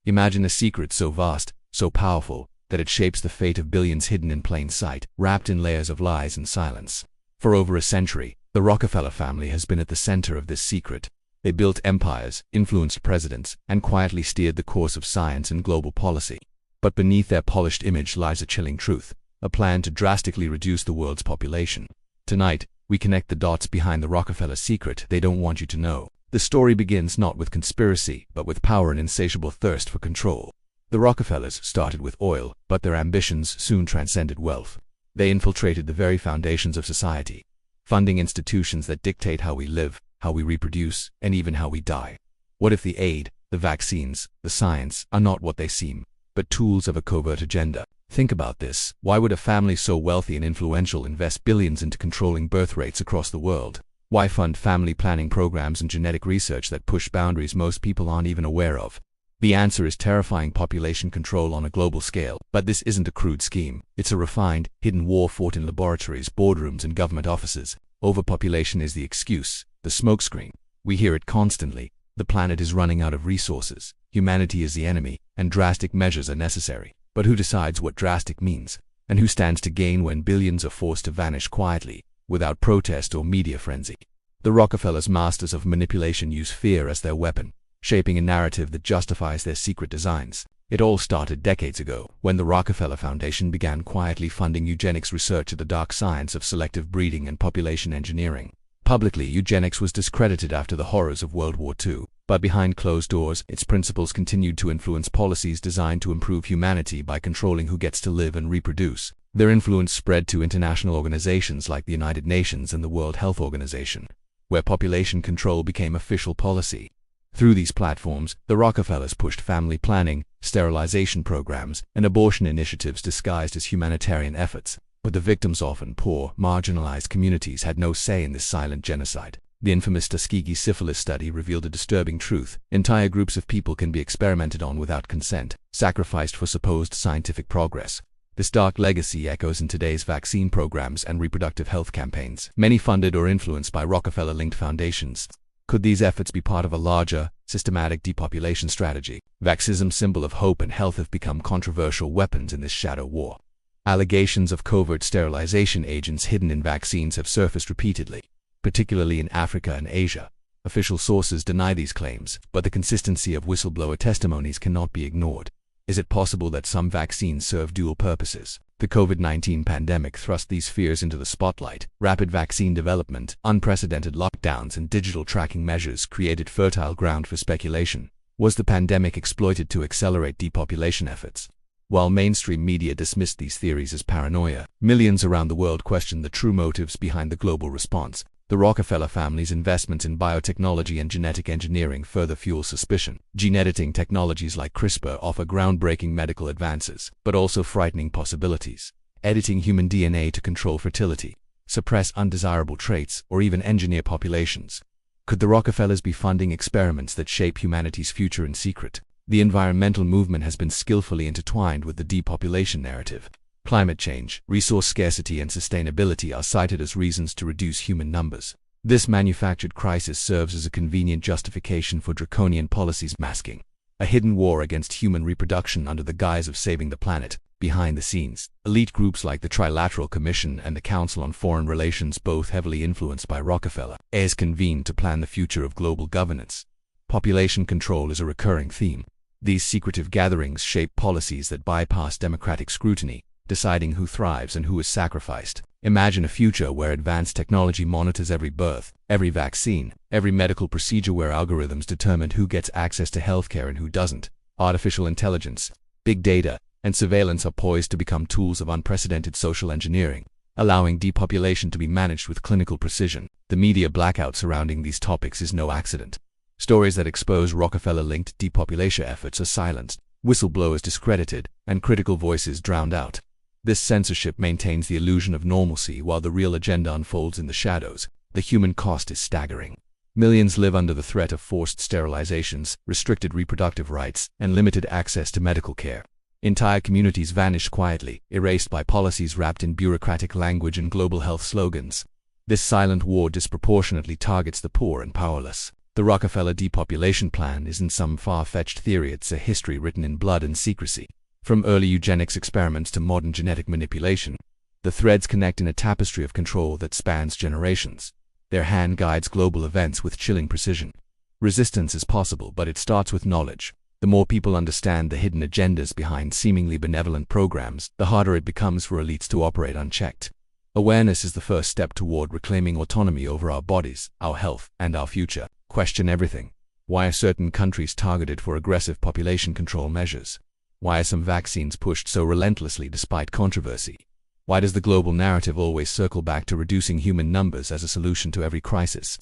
Imagine a secret so vast, so powerful, that it shapes the fate of billions hidden in plain sight, wrapped in layers of lies and silence. For over a century, the Rockefeller family has been at the center of this secret. They built empires, influenced presidents, and quietly steered the course of science and global policy. But beneath their polished image lies a chilling truth, a plan to drastically reduce the world's population. Tonight, we connect the dots behind the Rockefeller secret they don't want you to know. The story begins not with conspiracy, but with power and insatiable thirst for control. The Rockefellers started with oil, but their ambitions soon transcended wealth. They infiltrated the very foundations of society, funding institutions that dictate how we live, how we reproduce, and even how we die. What if the aid, the vaccines, the science are not what they seem, but tools of a covert agenda? Think about this. Why would a family so wealthy and influential invest billions into controlling birth rates across the world? Why fund family planning programs and genetic research that push boundaries most people aren't even aware of? The answer is terrifying population control on a global scale. But this isn't a crude scheme. It's a refined, hidden war fought in laboratories, boardrooms, and government offices. Overpopulation is the excuse, the smokescreen. We hear it constantly. The planet is running out of resources. Humanity is the enemy, and drastic measures are necessary. But who decides what drastic means? And who stands to gain when billions are forced to vanish quietly, without protest or media frenzy? The Rockefellers, masters of manipulation, use fear as their weapon, shaping a narrative that justifies their secret designs. It all started decades ago, when the Rockefeller Foundation began quietly funding eugenics research at the dark science of selective breeding and population engineering. Publicly, eugenics was discredited after the horrors of World War II, but behind closed doors, its principles continued to influence policies designed to improve humanity by controlling who gets to live and reproduce. Their influence spread to international organizations like the United Nations and the World Health Organization, where population control became official policy. Through these platforms, the Rockefellers pushed family planning, sterilization programs, and abortion initiatives disguised as humanitarian efforts. But the victims, often poor, marginalized communities, had no say in this silent genocide. The infamous Tuskegee syphilis study revealed a disturbing truth. Entire groups of people can be experimented on without consent, sacrificed for supposed scientific progress. This dark legacy echoes in today's vaccine programs and reproductive health campaigns, many funded or influenced by Rockefeller-linked foundations. Could these efforts be part of a larger, systematic depopulation strategy? Vaxism, symbol of hope and health, have become controversial weapons in this shadow war. Allegations of covert sterilization agents hidden in vaccines have surfaced repeatedly, particularly in Africa and Asia. Official sources deny these claims, but the consistency of whistleblower testimonies cannot be ignored. Is it possible that some vaccines serve dual purposes? The COVID-19 pandemic thrust these fears into the spotlight. Rapid vaccine development, unprecedented lockdowns, and digital tracking measures created fertile ground for speculation. Was the pandemic exploited to accelerate depopulation efforts? While mainstream media dismissed these theories as paranoia, millions around the world questioned the true motives behind the global response. The Rockefeller family's investments in biotechnology and genetic engineering further fuel suspicion. Gene editing technologies like CRISPR offer groundbreaking medical advances, but also frightening possibilities. Editing human DNA to control fertility, suppress undesirable traits, or even engineer populations. Could the Rockefellers be funding experiments that shape humanity's future in secret? The environmental movement has been skillfully intertwined with the depopulation narrative. Climate change, resource scarcity, and sustainability are cited as reasons to reduce human numbers. This manufactured crisis serves as a convenient justification for draconian policies, masking a hidden war against human reproduction under the guise of saving the planet. Behind the scenes, elite groups like the Trilateral Commission and the Council on Foreign Relations, both heavily influenced by Rockefeller, has convened to plan the future of global governance. Population control is a recurring theme. These secretive gatherings shape policies that bypass democratic scrutiny, deciding who thrives and who is sacrificed. Imagine a future where advanced technology monitors every birth, every vaccine, every medical procedure, where algorithms determine who gets access to healthcare and who doesn't. Artificial intelligence, big data, and surveillance are poised to become tools of unprecedented social engineering, allowing depopulation to be managed with clinical precision. The media blackout surrounding these topics is no accident. Stories that expose Rockefeller-linked depopulation efforts are silenced, whistleblowers discredited, and critical voices drowned out. This censorship maintains the illusion of normalcy while the real agenda unfolds in the shadows. The human cost is staggering. Millions live under the threat of forced sterilizations, restricted reproductive rights, and limited access to medical care. Entire communities vanish quietly, erased by policies wrapped in bureaucratic language and global health slogans. This silent war disproportionately targets the poor and powerless. The Rockefeller depopulation plan isn't some far-fetched theory, it's a history written in blood and secrecy. From early eugenics experiments to modern genetic manipulation, the threads connect in a tapestry of control that spans generations. Their hand guides global events with chilling precision. Resistance is possible, but it starts with knowledge. The more people understand the hidden agendas behind seemingly benevolent programs, the harder it becomes for elites to operate unchecked. Awareness is the first step toward reclaiming autonomy over our bodies, our health, and our future. Question everything. Why are certain countries targeted for aggressive population control measures? Why are some vaccines pushed so relentlessly despite controversy? Why does the global narrative always circle back to reducing human numbers as a solution to every crisis?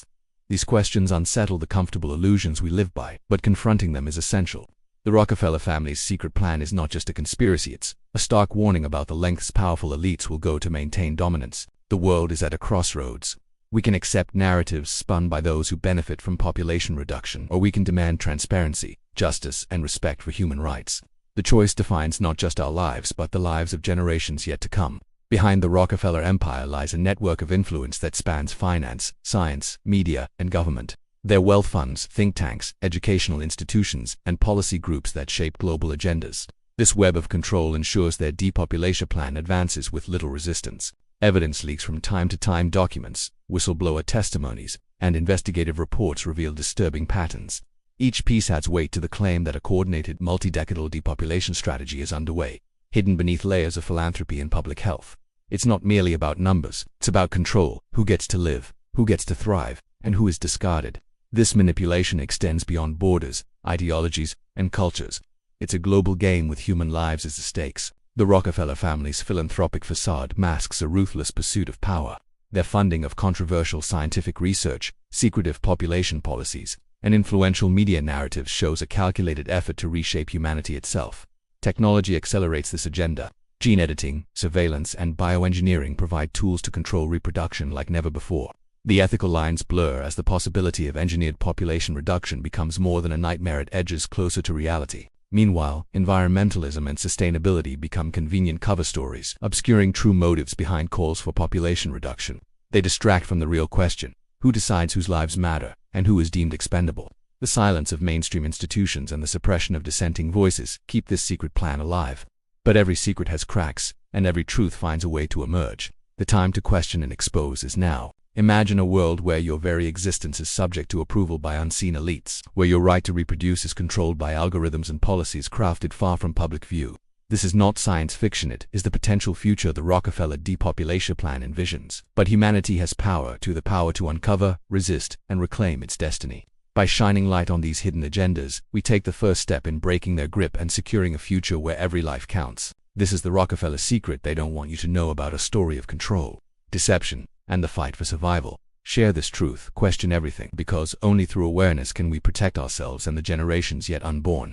These questions unsettle the comfortable illusions we live by, but confronting them is essential. The Rockefeller family's secret plan is not just a conspiracy, it's a stark warning about the lengths powerful elites will go to maintain dominance. The world is at a crossroads. We can accept narratives spun by those who benefit from population reduction, or we can demand transparency, justice, and respect for human rights. The choice defines not just our lives, but the lives of generations yet to come. Behind the Rockefeller empire lies a network of influence that spans finance, science, media, and government. Their wealth funds, think tanks, educational institutions, and policy groups that shape global agendas. This web of control ensures their depopulation plan advances with little resistance. Evidence leaks from time to time. Documents, whistleblower testimonies, and investigative reports reveal disturbing patterns. Each piece adds weight to the claim that a coordinated, multi-decadal depopulation strategy is underway, hidden beneath layers of philanthropy and public health. It's not merely about numbers, it's about control: who gets to live, who gets to thrive, and who is discarded. This manipulation extends beyond borders, ideologies, and cultures. It's a global game with human lives as the stakes. The Rockefeller family's philanthropic facade masks a ruthless pursuit of power. Their funding of controversial scientific research, secretive population policies, and influential media narratives shows a calculated effort to reshape humanity itself. Technology accelerates this agenda. Gene editing, surveillance, and bioengineering provide tools to control reproduction like never before. The ethical lines blur as the possibility of engineered population reduction becomes more than a nightmare. It edges closer to reality. Meanwhile, environmentalism and sustainability become convenient cover stories, obscuring true motives behind calls for population reduction. They distract from the real question: who decides whose lives matter, and who is deemed expendable? The silence of mainstream institutions and the suppression of dissenting voices keep this secret plan alive. But every secret has cracks, and every truth finds a way to emerge. The time to question and expose is now. Imagine a world where your very existence is subject to approval by unseen elites, where your right to reproduce is controlled by algorithms and policies crafted far from public view. This is not science fiction, it is the potential future the Rockefeller depopulation plan envisions. But humanity has the power to uncover, resist, and reclaim its destiny. By shining light on these hidden agendas, we take the first step in breaking their grip and securing a future where every life counts. This is the Rockefeller secret they don't want you to know about: a story of control, deception, and the fight for survival. Share this truth, question everything, because only through awareness can we protect ourselves and the generations yet unborn.